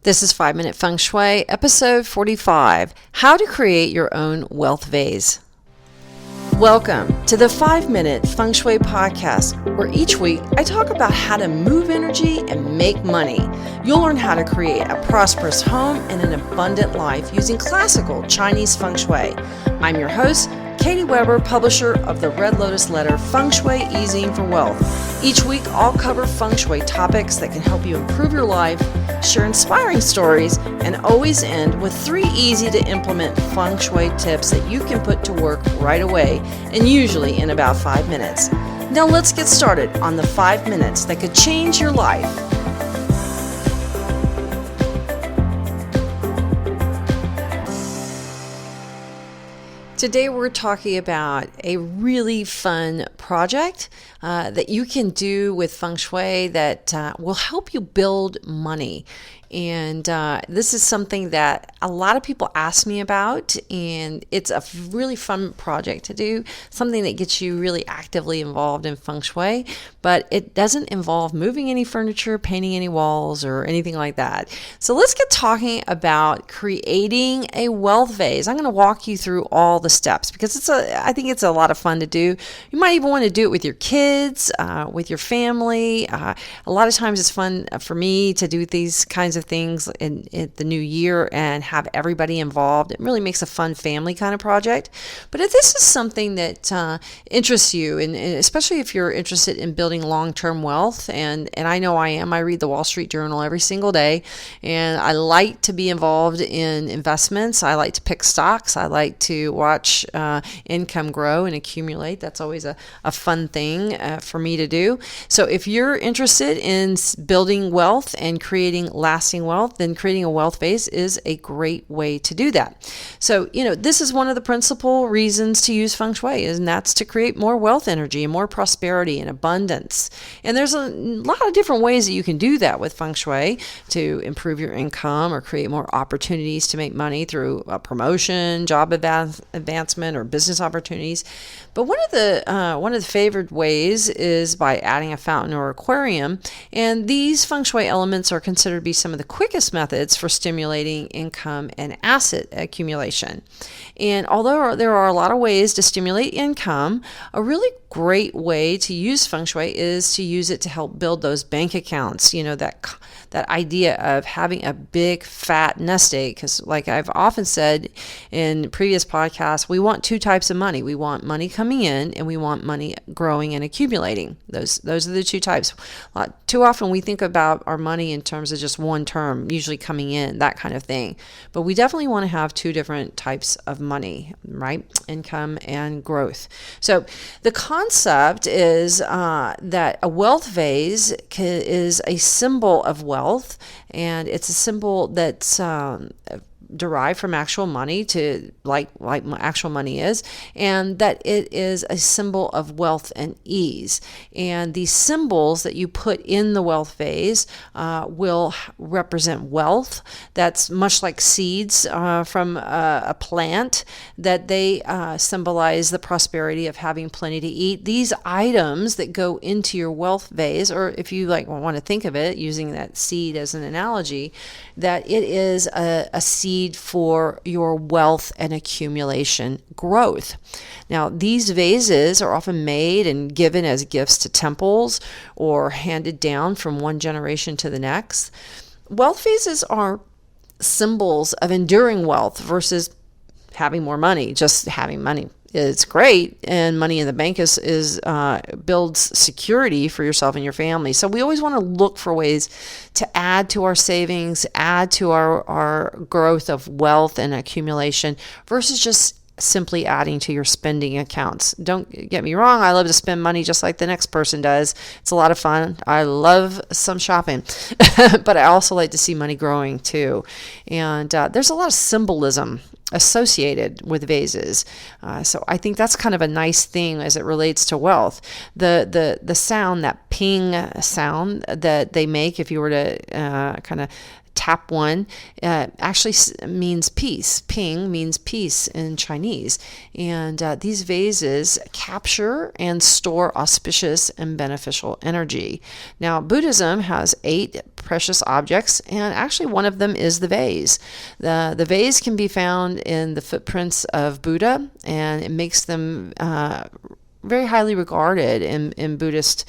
This is 5 Minute Feng Shui, episode 45, How to Create Your Own Wealth Vase. Welcome to the 5 Minute Feng Shui podcast, where each week I talk about how to move energy and make money. You'll learn how to create a prosperous home and an abundant life using classical Chinese Feng Shui. I'm your host, Katie Weber, publisher of the Red Lotus Letter, Feng Shui Easing for Wealth. Each week, I'll cover Feng Shui topics that can help you improve your life, share inspiring stories, and always end with 3 easy-to-implement Feng Shui tips that you can put to work right away, and usually in about 5 minutes. Now let's get started on the 5 minutes that could change your life. Today we're talking about a really fun project that you can do with Feng Shui that will help you build money. And this is something that a lot of people ask me about, and it's a really fun project to do, something that gets you really actively involved in Feng Shui, but it doesn't involve moving any furniture, painting any walls, or anything like that. So let's get talking about creating a wealth vase. I'm going to walk you through all the steps because I think it's a lot of fun to do. You might even want to do it with your kids, with your family. A lot of times it's fun for me to do these kinds of things in the new year and have everybody involved. It really makes a fun family kind of project. But if this is something that interests you, and especially if you're interested in building long-term wealth, and I know I am. I read the Wall Street Journal every single day, and I like to be involved in investments. I like to pick stocks. I like to watch income grow and accumulate. That's always a fun thing for me to do. So if you're interested in building wealth and creating lasting wealth, then creating a wealth vase is a great way to do that. So, this is one of the principal reasons to use Feng Shui, and that's to create more wealth energy and more prosperity and abundance. And there's a lot of different ways that you can do that with Feng Shui to improve your income or create more opportunities to make money through a promotion, job advancement, or business opportunities. But one of the favored ways is by adding a fountain or aquarium, and these Feng Shui elements are considered to be some of the quickest methods for stimulating income and asset accumulation. And although there are a lot of ways to stimulate income, a really great way to use Feng Shui is to use it to help build those bank accounts, that idea of having a big fat nest egg. Because like I've often said in previous podcasts, we want 2 types of money. We want money coming in, and we want money growing and accumulating. Those are the 2 types. Too often we think about our money in terms of just one term, usually coming in, that kind of thing. But we definitely want to have 2 different types of money, right? Income and growth. So the concept is that a wealth vase is a symbol of wealth, and it's a symbol that's derived from actual money, to like actual money is, and that it is a symbol of wealth and ease. And these symbols that you put in the wealth vase will represent wealth. That's much like seeds from a plant, that they symbolize the prosperity of having plenty to eat. These items that go into your wealth vase, or if you want to think of it using that seed as an analogy, that it is a seed for your wealth and accumulation growth. Now, these vases are often made and given as gifts to temples or handed down from one generation to the next. Wealth vases are symbols of enduring wealth versus having more money. Just having money is great, and money in the bank is builds security for yourself and your family. So we always want to look for ways to add to our savings, add to our growth of wealth and accumulation, versus just simply adding to your spending accounts. Don't get me wrong, I love to spend money just like the next person does. It's a lot of fun. I love some shopping, but I also like to see money growing too. And there's a lot of symbolism associated with vases. So I think that's kind of a nice thing as it relates to wealth. The sound, that ping sound that they make, if you were to kind of tap one, actually means peace. Ping means peace in Chinese. And these vases capture and store auspicious and beneficial energy. Now, Buddhism has 8 precious objects, and actually one of them is the vase. The vase can be found in the footprints of Buddha, and it makes them very highly regarded in Buddhist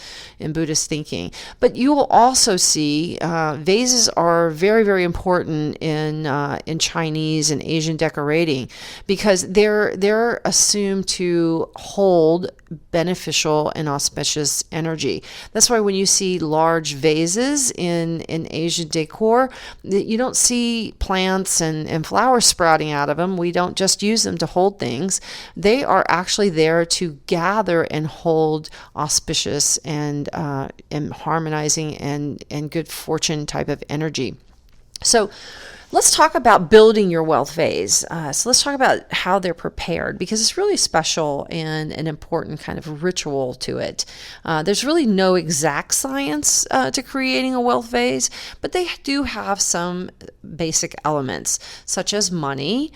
thinking. But you will also see vases are very, very important in Chinese and Asian decorating, because they're assumed to hold beneficial and auspicious energy. That's why when you see large vases in Asian decor, you don't see plants and flowers sprouting out of them. We don't just use them to hold things. They are actually there to gather and hold auspicious and harmonizing and good fortune type of energy. So let's talk about building your wealth vase. So let's talk about how they're prepared, because it's really special and an important kind of ritual to it. There's really no exact science to creating a wealth vase, but they do have some basic elements, such as money,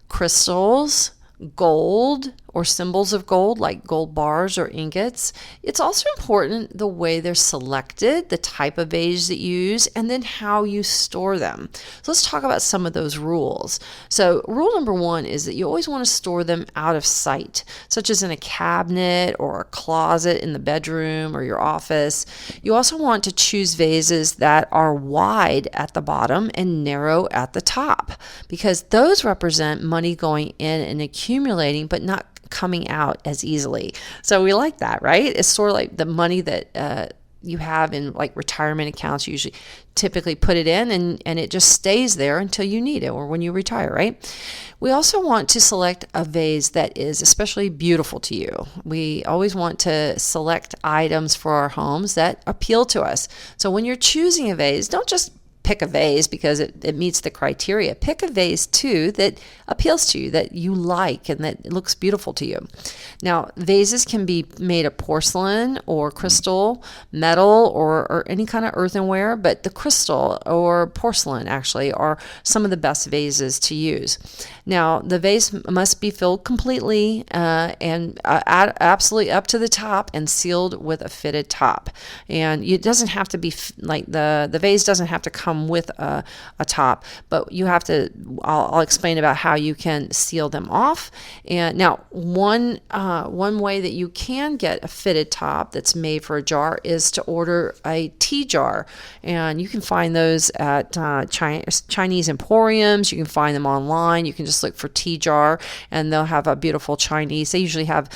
crystals, gold, or symbols of gold like gold bars or ingots. It's also important the way they're selected, the type of vase that you use, and then how you store them. So let's talk about some of those rules. So rule number 1 is that you always want to store them out of sight, such as in a cabinet or a closet in the bedroom or your office. You also want to choose vases that are wide at the bottom and narrow at the top, because those represent money going in and accumulating, but not coming out as easily. So we like that, right? It's sort of like the money that you have in like retirement accounts. You usually typically put it in and it just stays there until you need it or when you retire, right? We also want to select a vase that is especially beautiful to you. We always want to select items for our homes that appeal to us. So when you're choosing a vase, don't just pick a vase because it meets the criteria. Pick a vase too that appeals to you, that you like, and that looks beautiful to you. Now, vases can be made of porcelain or crystal, metal, or any kind of earthenware, but the crystal or porcelain actually are some of the best vases to use. Now, the vase must be filled completely and absolutely up to the top and sealed with a fitted top. And it doesn't have to be like the vase doesn't have to come with a top, but you have to, I'll explain about how you can seal them off. And now one way that you can get a fitted top that's made for a jar is to order a tea jar, and you can find those at Chinese emporiums. You can find them online. You can just look for tea jar, and they'll have a beautiful Chinese. They usually have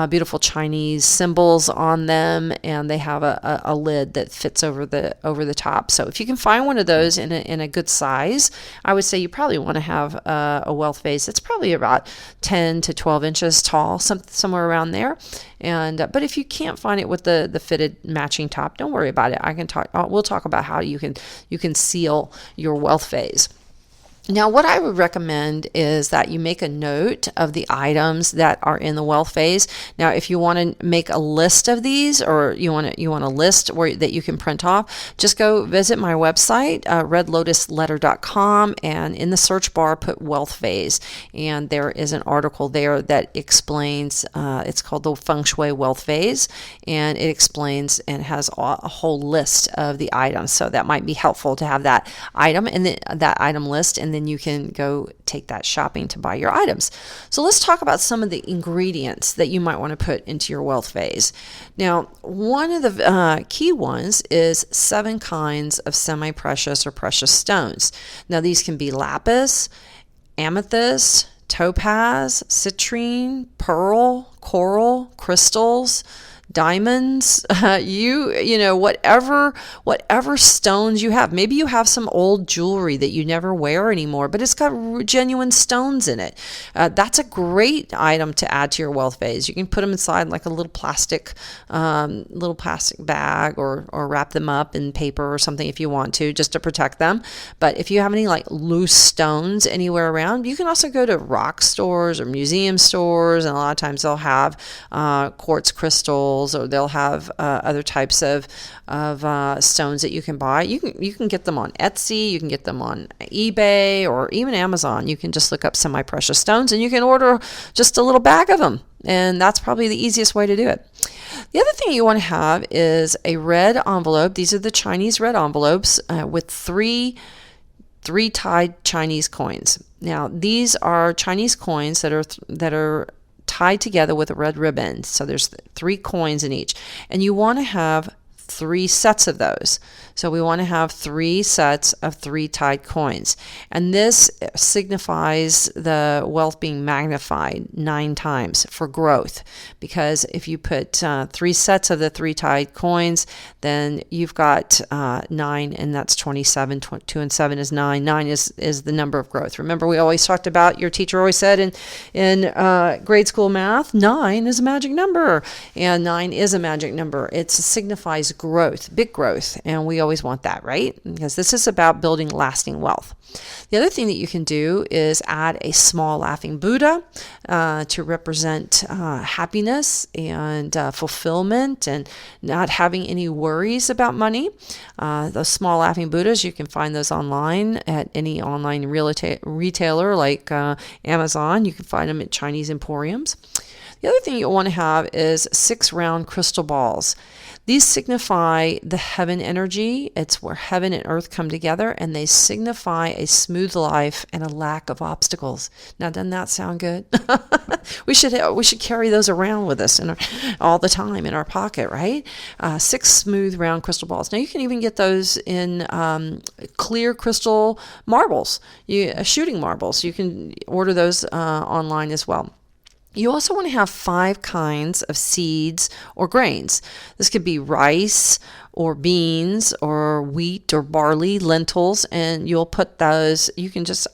beautiful Chinese symbols on them, and they have a lid that fits over the top. So if you can find one of those in a good size, I would say you probably want to have a wealth vase that's probably about 10 to 12 inches tall, somewhere around there. And but if you can't find it with the fitted matching top, don't worry about it. We'll talk about how you can seal your wealth vase. Now, what I would recommend is that you make a note of the items that are in the wealth vase. Now, if you want to make a list of these, or you want a list that you can print off, just go visit my website, redlotusletter.com, and in the search bar put wealth vase, and there is an article there that explains. It's called the Feng Shui wealth vase, and it explains and has a whole list of the items. So that might be helpful to have that item and that item list, and then you can go take that shopping to buy your items. So let's talk about some of the ingredients that you might want to put into your wealth vase. Now, one of the key ones is 7 kinds of semi-precious or precious stones. Now, these can be lapis, amethyst, topaz, citrine, pearl, coral, crystals, diamonds, whatever stones you have. Maybe you have some old jewelry that you never wear anymore, but it's got genuine stones in it. That's a great item to add to your wealth vase. You can put them inside like a little plastic bag, or wrap them up in paper or something if you want to, just to protect them. But if you have any like loose stones anywhere around, you can also go to rock stores or museum stores, and a lot of times they'll have quartz crystals, or they'll have other types of stones that you can buy. You can get them on Etsy, you can get them on eBay, or even Amazon. You can just look up semi-precious stones, and you can order just a little bag of them, and that's probably the easiest way to do it. The other thing you want to have is a red envelope. These are the Chinese red envelopes with three tied Chinese coins. Now, these are Chinese coins that are tied together with a red ribbon. So there's 3 coins in each, and you want to have 3 sets of those. So we want to have 3 sets of 3 tied coins, and this signifies the wealth being magnified 9 times for growth, because if you put 3 sets of the 3 tied coins, then you've got 9, and that's 27. 2 and 7 is 9. 9 is the number of growth. Remember, we always talked about, your teacher always said in grade school math, 9 is a magic number, and 9 is a magic number. It signifies growth, big growth, and we always want that, right? Because this is about building lasting wealth. The other thing that you can do is add a small laughing Buddha to represent happiness and fulfillment, and not having any worries about money. Those small laughing Buddhas, you can find those online at any online retailer like Amazon. You can find them at Chinese emporiums. The other thing you'll want to have is 6 round crystal balls. These signify the heaven energy. It's where heaven and earth come together, and they signify a smooth life and a lack of obstacles. Now, doesn't that sound good? We should carry those around with us all the time in our pocket, right? 6 smooth round crystal balls. Now, you can even get those in clear crystal marbles, shooting marbles. You can order those online as well. You also want to have 5 kinds of seeds or grains. This could be rice or beans or wheat or barley, lentils, and you'll put those,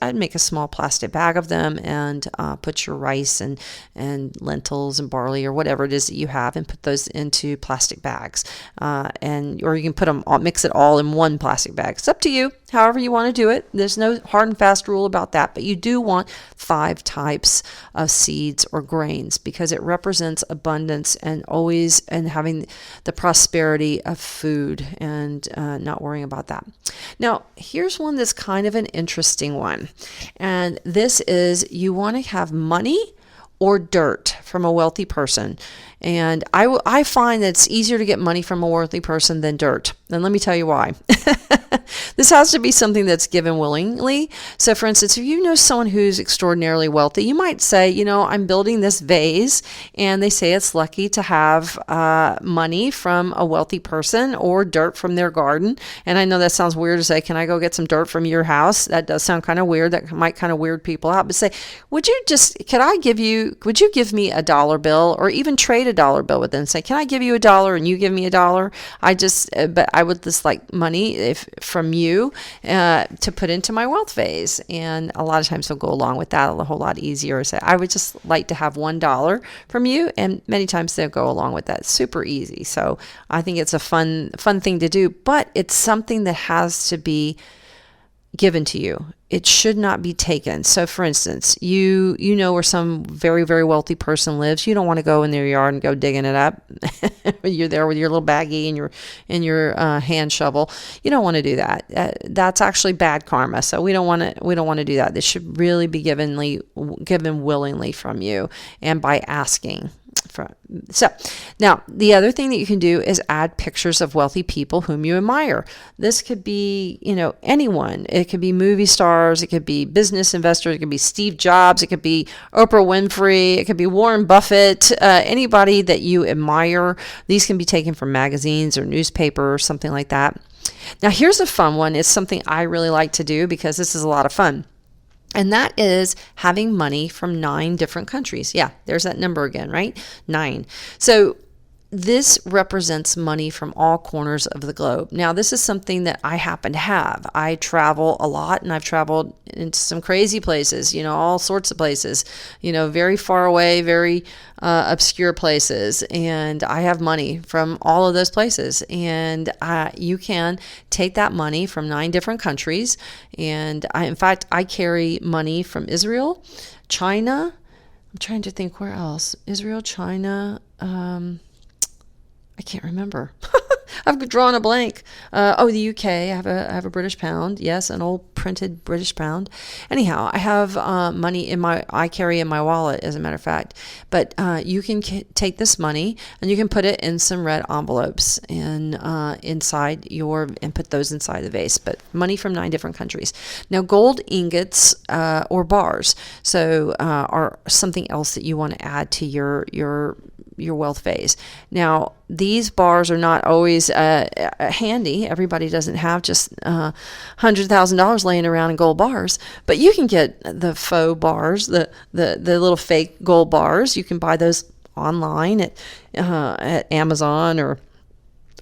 I'd make a small plastic bag of them and put your rice and lentils and barley or whatever it is that you have, and put those into plastic bags. Or you can mix it all in one plastic bag. It's up to you, however you want to do it. There's no hard and fast rule about that, but you do want 5 types of seeds or grains, because it represents abundance and having the prosperity of food, and not worrying about that. Now, here's one that's kind of an interesting one, and this is, you want to have money or dirt from a wealthy person. And I find that it's easier to get money from a wealthy person than dirt. And let me tell you why. This has to be something that's given willingly. So, for instance, if you know someone who's extraordinarily wealthy, you might say, I'm building this vase, and they say it's lucky to have money from a wealthy person or dirt from their garden. And I know that sounds weird to say, can I go get some dirt from your house? That does sound kind of weird. That might kind of weird people out. But say, would you give me a dollar bill, or even trade a dollar bill with them? Say, can I give you $1 and you give me $1? But I would just like money from you to put into my wealth vase. And a lot of times they'll go along with that a whole lot easier. Say, I would just like to have $1 from you, and many times they'll go along with that. Super easy. So I think it's a fun thing to do, but it's something that has to be given to you. It should not be taken. So, for instance, you know where some very, very wealthy person lives. You don't want to go in their yard and go digging it up. You're there with your little baggie and your hand shovel. You don't want to do that. That's actually bad karma. So we don't want to do that. This should really be given willingly from you, and by asking. So now the other thing that you can do is add pictures of wealthy people whom you admire. This could be, anyone. It could be movie stars. It could be business investors. It could be Steve Jobs. It could be Oprah Winfrey. It could be Warren Buffett. Anybody that you admire. These can be taken from magazines or newspaper or something like that. Now here's a fun one. It's something I really like to do because this is a lot of fun. And that is having money from 9 different countries. Yeah, there's that number again, right? 9. So this represents money from all corners of the globe. Now, this is something that I happen to have. I travel a lot, and I've traveled into some crazy places, all sorts of places, very far away, very obscure places. And I have money from all of those places. And you can take that money from 9 different countries. And in fact, I carry money from Israel, China. I'm trying to think where else. Israel, China, I can't remember. I've drawn a blank. The UK. I have a British pound. Yes, an old printed British pound. Anyhow, I have money I carry in my wallet, as a matter of fact. But you can take this money and you can put it in some red envelopes and and put those inside the vase. But money from 9 different countries. Now, gold ingots or bars, are something else that you want to add to your wealth vase. Now, these bars are not always handy. Everybody doesn't have just $100,000 laying around in gold bars, but you can get the faux bars, the little fake gold bars. You can buy those online at Amazon, or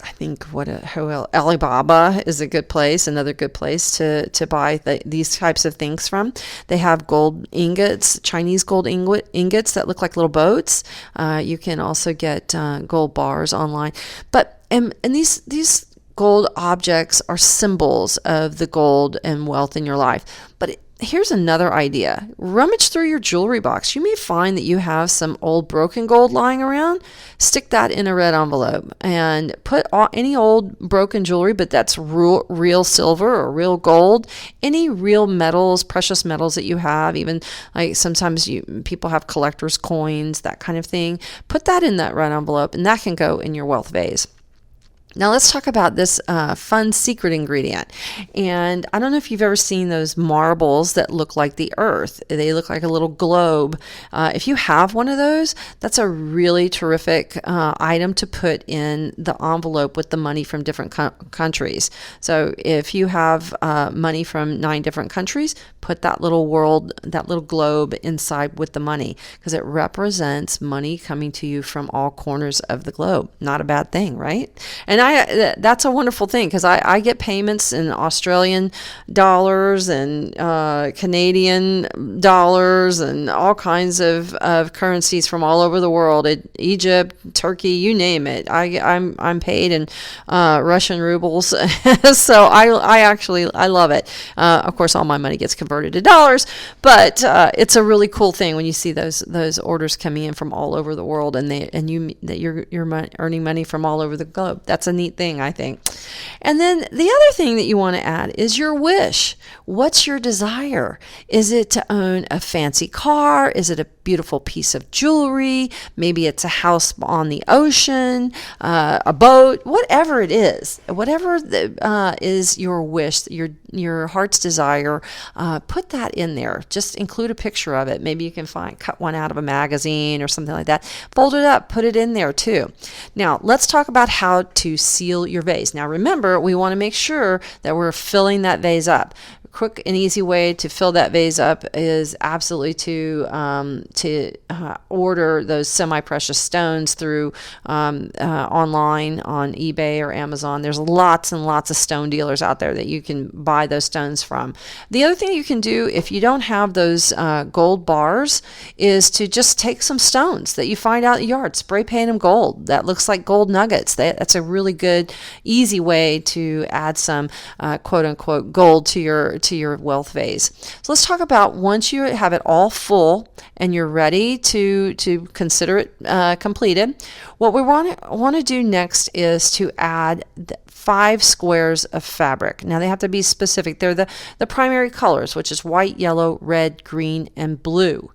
I think Alibaba is a good place, another good place to buy these types of things from. They have gold ingots, Chinese gold ingots that look like little boats. You can also get gold bars online. And these gold objects are symbols of the gold and wealth in your life. But here's another idea. Rummage through your jewelry box. You may find that you have some old broken gold lying around. Stick that in a red envelope and put any old broken jewelry, but that's real silver or real gold, any real metals, precious metals that you have, even like sometimes people have collector's coins, that kind of thing. Put that in that red envelope, and that can go in your wealth vase. Now let's talk about this fun secret ingredient. And I don't know if you've ever seen those marbles that look like the earth. They look like a little globe. If you have one of those, that's a really terrific item to put in the envelope with the money from different countries. So if you have money from 9 different countries, put that little globe inside with the money, because it represents money coming to you from all corners of the globe. Not a bad thing, right? And that's a wonderful thing, because I get payments in Australian dollars and Canadian dollars and all kinds of currencies from all over the world. Egypt, Turkey, you name it. I'm paid in Russian rubles. So I love it. Of course, all my money gets converted to dollars, but it's a really cool thing when you see those orders coming in from all over the world, and you're earning money from all over the globe. That's a neat thing, I think. And then the other thing that you want to add is your wish. What's your desire? Is it to own a fancy car? Is it a beautiful piece of jewelry? Maybe it's a house on the ocean, a boat, whatever it is. Whatever is your wish, your heart's desire, put that in there. Just include a picture of it. Maybe you can cut one out of a magazine or something like that. Fold it up, put it in there too. Now, let's talk about how to seal your vase. Now, remember, we want to make sure that we're filling that vase up. Quick and easy way to fill that vase up is absolutely to order those semi-precious stones through online on eBay or Amazon. There's lots and lots of stone dealers out there that you can buy those stones from. The other thing you can do if you don't have those gold bars is to just take some stones that you find out in the yard, spray paint them gold. That looks like gold nuggets. That's a really good, easy way to add some quote-unquote gold to your wealth vase. So let's talk about once you have it all full and you're ready to consider it completed, what we want to do next is to add 5 squares of fabric. Now they have to be specific. They're the primary colors, which is white, yellow, red, green, and blue.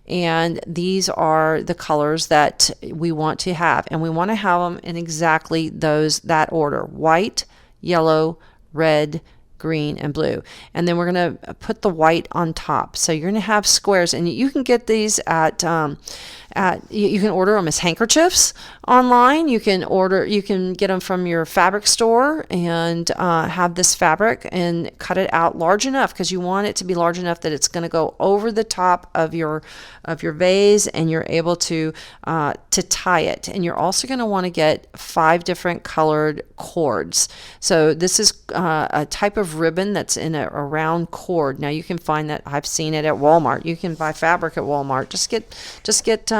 And these are the colors that we want to have. And we want to have them in exactly that order: white, yellow, red, green, and blue. And then we're going to put the white on top. So you're going to have squares, and you can get these you can order them as handkerchiefs online. You can get them from your fabric store and have this fabric and cut it out large enough, because you want it to be large enough that it's going to go over the top of your vase, and you're able to tie it. And you're also going to want to get 5 different colored cords. So this is a type of ribbon that's in a round cord. Now you can find that, I've seen it at Walmart. You can buy fabric at Walmart. Just get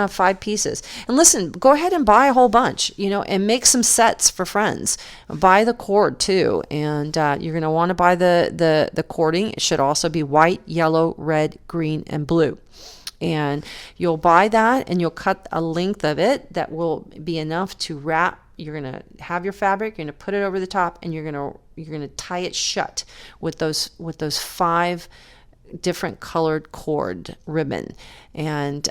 5 pieces. And listen, go ahead and buy a whole bunch, and make some sets for friends. Buy the cord too, and you're going to want to buy the cording. It should also be white, yellow, red, green, and blue. And you'll buy that, and you'll cut a length of it that will be enough to wrap. You're going to have your fabric, you're going to put it over the top, and you're going to tie it shut with those 5 different colored cord ribbon. And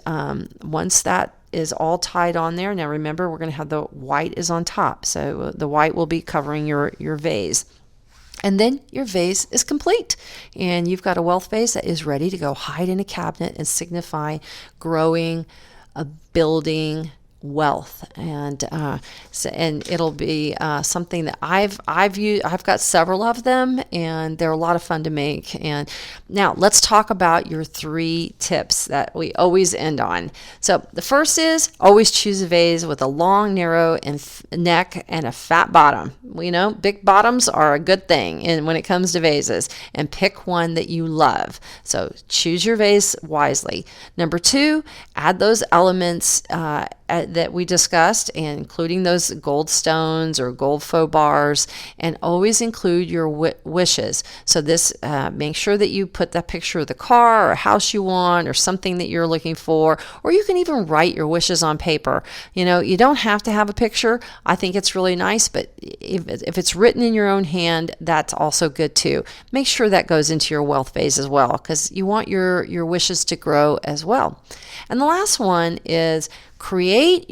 once that is all tied on there, now remember, we're going to have the white is on top, so the white will be covering your vase. And then your vase is complete, and you've got a wealth vase that is ready to go hide in a cabinet and signify growing, building wealth. And it'll be something that I've used. I've got several of them, and they're a lot of fun to make. And now let's talk about your 3 tips that we always end on. So the first is always choose a vase with a long, narrow neck and a fat bottom. Big bottoms are a good thing when it comes to vases, and pick one that you love. So choose your vase wisely. Number 2, add those elements that we discussed, including those gold stones or gold faux bars, and always include your wishes. So this, make sure that you put that picture of the car or house you want, or something that you're looking for, or you can even write your wishes on paper. You don't have to have a picture. I think it's really nice, but if it's written in your own hand, that's also good too. Make sure that goes into your wealth vase as well, because you want your wishes to grow as well. And the last one is create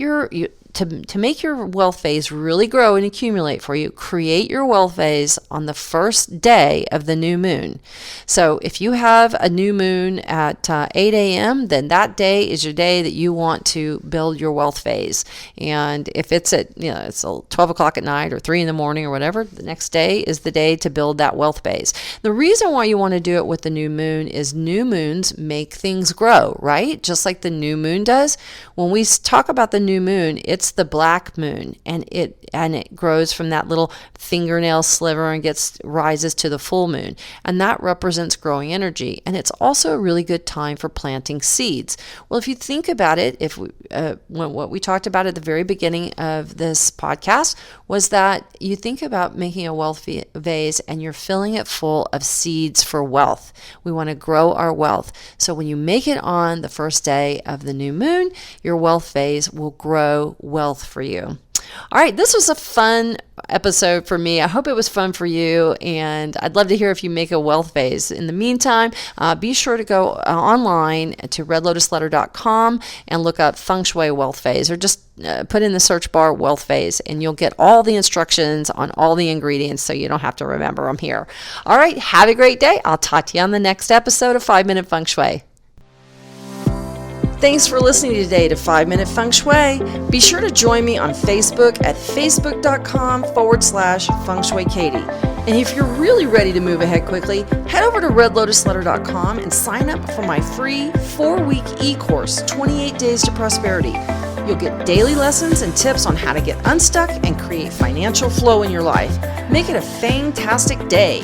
to make your wealth vase really grow and accumulate for you. Create your wealth vase on the first day of the new moon. So if you have a new moon at 8 a.m., then that day is your day that you want to build your wealth vase. And if it's at it's 12 o'clock at night or 3 in the morning or whatever, the next day is the day to build that wealth vase. The reason why you want to do it with the new moon is new moons make things grow, right? Just like the new moon does. When we talk about the new moon, it's the black moon, and it grows from that little fingernail sliver and rises to the full moon, and that represents growing energy. And it's also a really good time for planting seeds. Well, if you think about it, what we talked about at the very beginning of this podcast was that you think about making a wealth vase, and you're filling it full of seeds for wealth. We want to grow our wealth. So when you make it on the first day of the new moon, your wealth vase will grow wealth for you. All right, this was a fun episode for me. I hope it was fun for you, and I'd love to hear if you make a wealth vase. In the meantime, be sure to go online to redlotusletter.com and look up feng shui wealth vase, or just put in the search bar wealth vase, and you'll get all the instructions on all the ingredients, so you don't have to remember them here. All right, have a great day. I'll talk to you on the next episode of 5 Minute Feng Shui. Thanks for listening today to 5 Minute Feng Shui. Be sure to join me on Facebook at facebook.com/Feng Shui Katie. And if you're really ready to move ahead quickly, head over to redlotusletter.com and sign up for my free 4-week e-course, 28 Days to Prosperity. You'll get daily lessons and tips on how to get unstuck and create financial flow in your life. Make it a fantastic day.